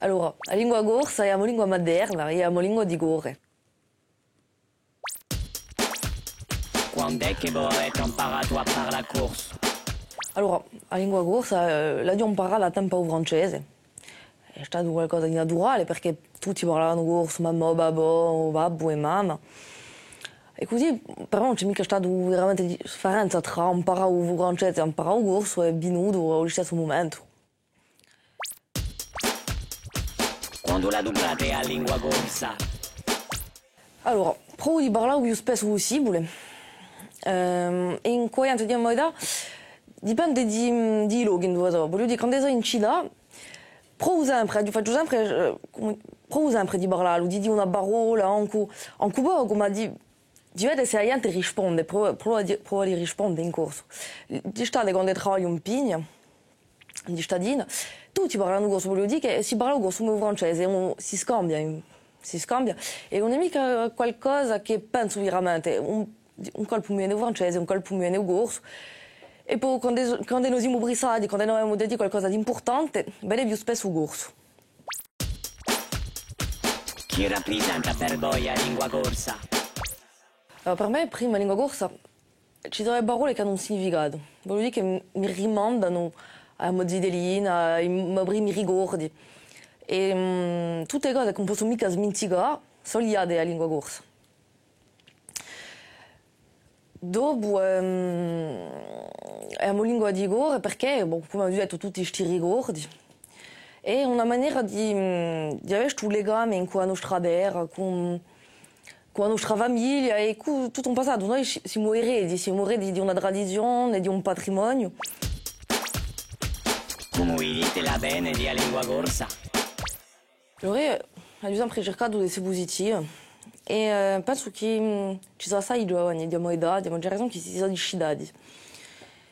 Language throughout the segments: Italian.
Allora, la lingua corsa è una lingua moderna, è una lingua di gore. Quando è che voi avete imparato a fare la corsa? Allora, la lingua corsa l'abbiamo imparata a tempo francese. È stato qualcosa di naturale perché tutti parlavano corso, mamma, babbo e mamma. E così, però non c'è mica stata veramente differenza tra imparare il francese e imparare il corso e venuto allo stesso momento. Quando la dublate a lingua corsa? Allora, provo di parlare il più spesso possibile. In quanto di età dipende di luoghi dove sono. Voglio dire, quando sono in città, provo sempre di parlare, di dire una parola, anche poco, come di vedere se la gente risponde, provo a rispondere in corso. Di stare quando lavoro in pigna, di cittadina, tutti parlano corso, voglio dire che si parla corso come francese, si scambia e non è mica qualcosa che penso veramente, un colpo mi viene francese, un colpo mi viene corso. E poi quando noi siamo brisati, quando noi abbiamo detto qualcosa di importante, bene più spesso corso. Chi rappresenta per voi la lingua corsa? Allora, per me, prima la lingua corsa, ci sono le parole che hanno un significato. Voglio dire che mi rimandano a Mozzidelina, ai miei primi ricordi. E tutte le cose che non posso mica dimenticare sono legate alla lingua corsa. Dopo è una lingua di gore perché, come ho detto, tutti questi ricordi. È una maniera di avere questo legame con la nostra terra, con la nostra famiglia e con tutto un passato. Noi siamo eredi di una tradizione, di un patrimonio. Come dite la bene di la lingua corsa? Allora, ho sempre cercato di essere positiva e penso che ci sono assai giovani di mia età, di maggior ragione, che si sono discidati.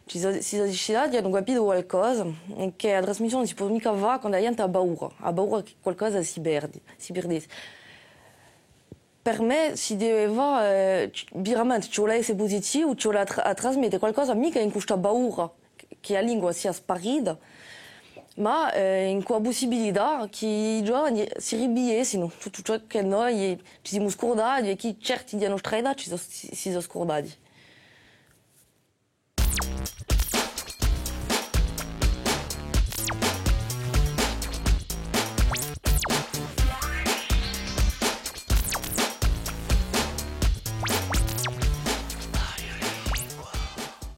Si sono discidati, hanno capito qualcosa e che la trasmissione non si può mica fare quando la gente ha paura che qualcosa si perdesse. Per me si deve fare veramente, ci vuole essere positivo, ci vuole trasmettere qualcosa mica in questa paura che la lingua sia sparita, ma in quella possibilità che i giovani si ribiessino tutto ciò che noi ci siamo scordati e che certi della nostra età si sono scordati.